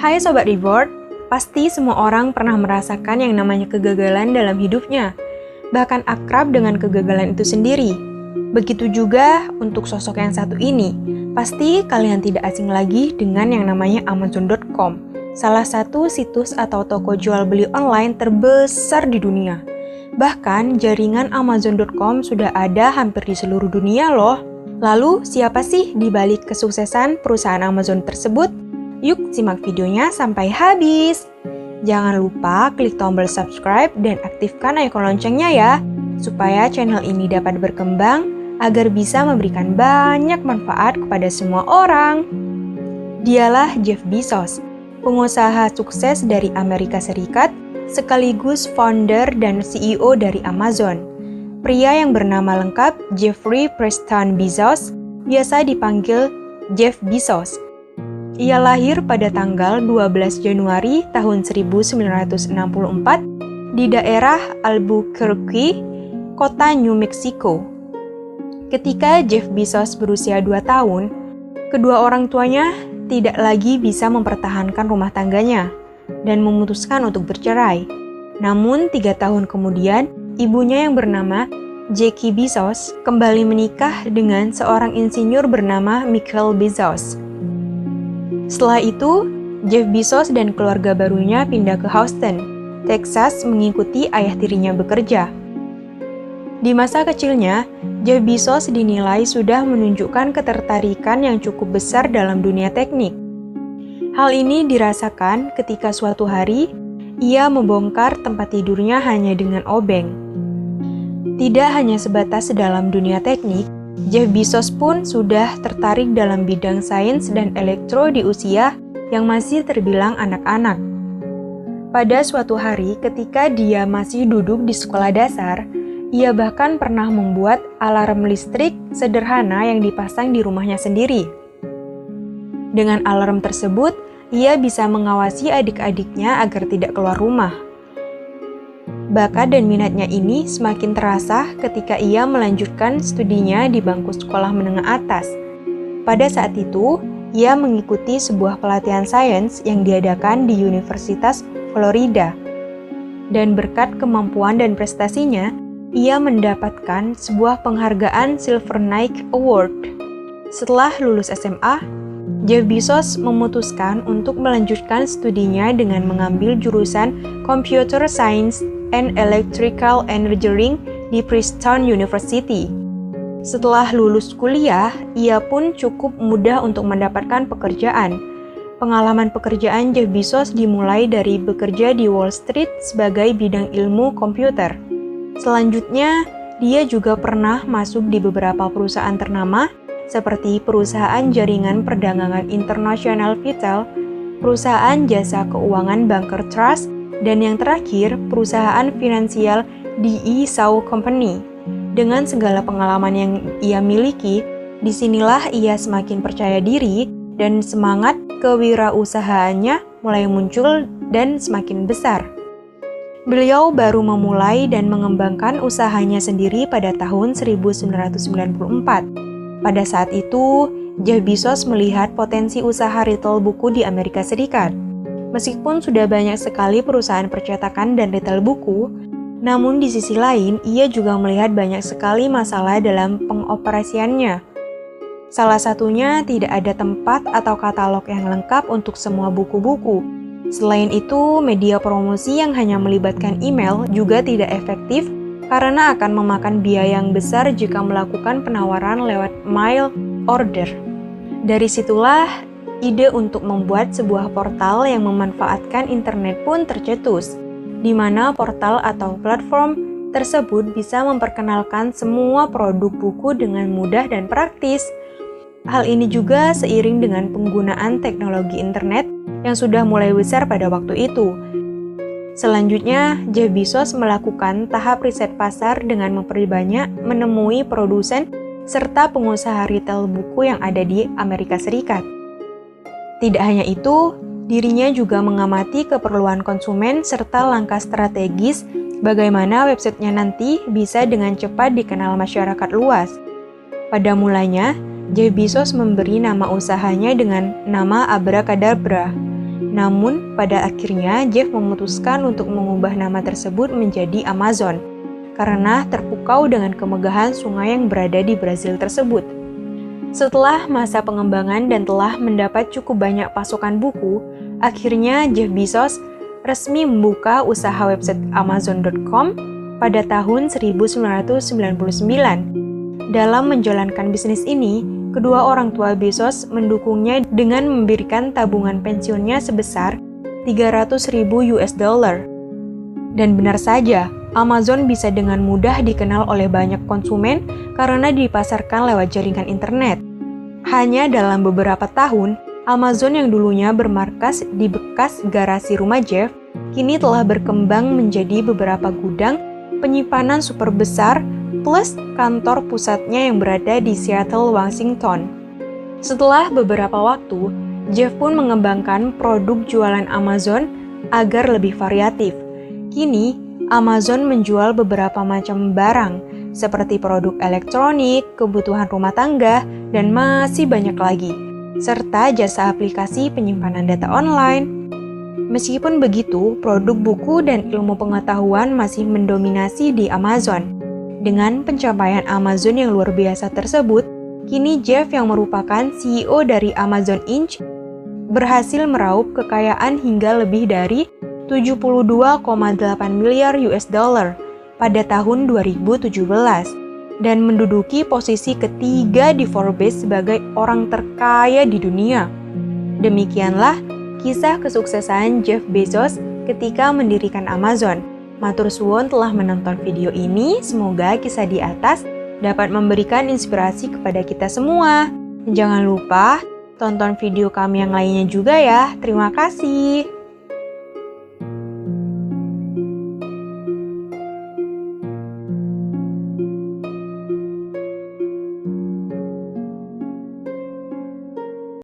Hai Sobat Reward, pasti semua orang pernah merasakan yang namanya kegagalan dalam hidupnya, bahkan akrab dengan kegagalan itu sendiri. Begitu juga untuk sosok yang satu ini, pasti kalian tidak asing lagi dengan yang namanya Amazon.com, salah satu situs atau toko jual beli online terbesar di dunia. Bahkan jaringan Amazon.com sudah ada hampir di seluruh dunia loh. Lalu siapa sih di balik kesuksesan perusahaan Amazon tersebut? Yuk simak videonya sampai habis. Jangan lupa klik tombol subscribe dan aktifkan icon loncengnya ya, supaya channel ini dapat berkembang agar bisa memberikan banyak manfaat kepada semua orang. Dialah Jeff Bezos, pengusaha sukses dari Amerika Serikat, sekaligus founder dan CEO dari Amazon. Pria yang bernama lengkap Jeffrey Preston Bezos, biasa dipanggil Jeff Bezos. Ia lahir pada tanggal 12 Januari tahun 1964 di daerah Albuquerque, kota New Mexico. Ketika Jeff Bezos berusia 2 tahun, kedua orang tuanya tidak lagi bisa mempertahankan rumah tangganya dan memutuskan untuk bercerai. Namun 3 tahun kemudian, ibunya yang bernama Jackie Bezos kembali menikah dengan seorang insinyur bernama Michael Bezos. Setelah itu, Jeff Bezos dan keluarga barunya pindah ke Houston, Texas mengikuti ayah tirinya bekerja. Di masa kecilnya, Jeff Bezos dinilai sudah menunjukkan ketertarikan yang cukup besar dalam dunia teknik. Hal ini dirasakan ketika suatu hari, ia membongkar tempat tidurnya hanya dengan obeng. Tidak hanya sebatas dalam dunia teknik, Jeff Bezos pun sudah tertarik dalam bidang sains dan elektro di usia yang masih terbilang anak-anak. Pada suatu hari ketika dia masih duduk di sekolah dasar, ia bahkan pernah membuat alarm listrik sederhana yang dipasang di rumahnya sendiri. Dengan alarm tersebut, ia bisa mengawasi adik-adiknya agar tidak keluar rumah. Bakat dan minatnya ini semakin terasa ketika ia melanjutkan studinya di bangku sekolah menengah atas. Pada saat itu, ia mengikuti sebuah pelatihan sains yang diadakan di Universitas Florida. Dan berkat kemampuan dan prestasinya, ia mendapatkan sebuah penghargaan Silver Knight Award. Setelah lulus SMA, Jeff Bezos memutuskan untuk melanjutkan studinya dengan mengambil jurusan Computer Science and Electrical Engineering di Princeton University. Setelah lulus kuliah, ia pun cukup mudah untuk mendapatkan pekerjaan. Pengalaman pekerjaan Jeff Bezos dimulai dari bekerja di Wall Street sebagai bidang ilmu komputer. Selanjutnya, dia juga pernah masuk di beberapa perusahaan ternama seperti perusahaan jaringan perdagangan internasional Vittel, perusahaan jasa keuangan Banker Trust, dan yang terakhir, perusahaan finansial D.E. Shaw Company. Dengan segala pengalaman yang ia miliki, disinilah ia semakin percaya diri dan semangat kewirausahaannya mulai muncul dan semakin besar. Beliau baru memulai dan mengembangkan usahanya sendiri pada tahun 1994. Pada saat itu, Jeff Bezos melihat potensi usaha retail buku di Amerika Serikat. Meskipun sudah banyak sekali perusahaan percetakan dan retail buku, namun di sisi lain ia juga melihat banyak sekali masalah dalam pengoperasiannya. Salah satunya tidak ada tempat atau katalog yang lengkap untuk semua buku-buku. Selain itu, media promosi yang hanya melibatkan email juga tidak efektif karena akan memakan biaya yang besar jika melakukan penawaran lewat mail order. Dari situlah ide untuk membuat sebuah portal yang memanfaatkan internet pun tercetus, di mana portal atau platform tersebut bisa memperkenalkan semua produk buku dengan mudah dan praktis. Hal ini juga seiring dengan penggunaan teknologi internet yang sudah mulai besar pada waktu itu. Selanjutnya, Jeff Bezos melakukan tahap riset pasar dengan memperbanyak menemui produsen serta pengusaha retail buku yang ada di Amerika Serikat. Tidak hanya itu, dirinya juga mengamati keperluan konsumen serta langkah strategis bagaimana websitenya nanti bisa dengan cepat dikenal masyarakat luas. Pada mulanya, Jeff Bezos memberi nama usahanya dengan nama Abracadabra. Namun, pada akhirnya Jeff memutuskan untuk mengubah nama tersebut menjadi Amazon, karena terpukau dengan kemegahan sungai yang berada di Brasil tersebut. Setelah masa pengembangan dan telah mendapat cukup banyak pasokan buku, akhirnya Jeff Bezos resmi membuka usaha website Amazon.com pada tahun 1999. Dalam menjalankan bisnis ini, kedua orang tua Bezos mendukungnya dengan memberikan tabungan pensiunnya sebesar $300.000. Dan benar saja, Amazon bisa dengan mudah dikenal oleh banyak konsumen karena dipasarkan lewat jaringan internet. Hanya dalam beberapa tahun, Amazon yang dulunya bermarkas di bekas garasi rumah Jeff, kini telah berkembang menjadi beberapa gudang penyimpanan super besar plus kantor pusatnya yang berada di Seattle, Washington. Setelah beberapa waktu, Jeff pun mengembangkan produk jualan Amazon agar lebih variatif. Kini, Amazon menjual beberapa macam barang, seperti produk elektronik, kebutuhan rumah tangga, dan masih banyak lagi, serta jasa aplikasi penyimpanan data online. Meskipun begitu, produk buku dan ilmu pengetahuan masih mendominasi di Amazon. Dengan pencapaian Amazon yang luar biasa tersebut, kini Jeff yang merupakan CEO dari Amazon Inc. berhasil meraup kekayaan hingga lebih dari $72,8 miliar pada tahun 2017 dan menduduki posisi ketiga di Forbes sebagai orang terkaya di dunia. Demikianlah kisah kesuksesan Jeff Bezos ketika mendirikan Amazon. Matur suwun telah menonton video ini, semoga kisah di atas dapat memberikan inspirasi kepada kita semua. Jangan lupa tonton video kami yang lainnya juga ya. Terima kasih.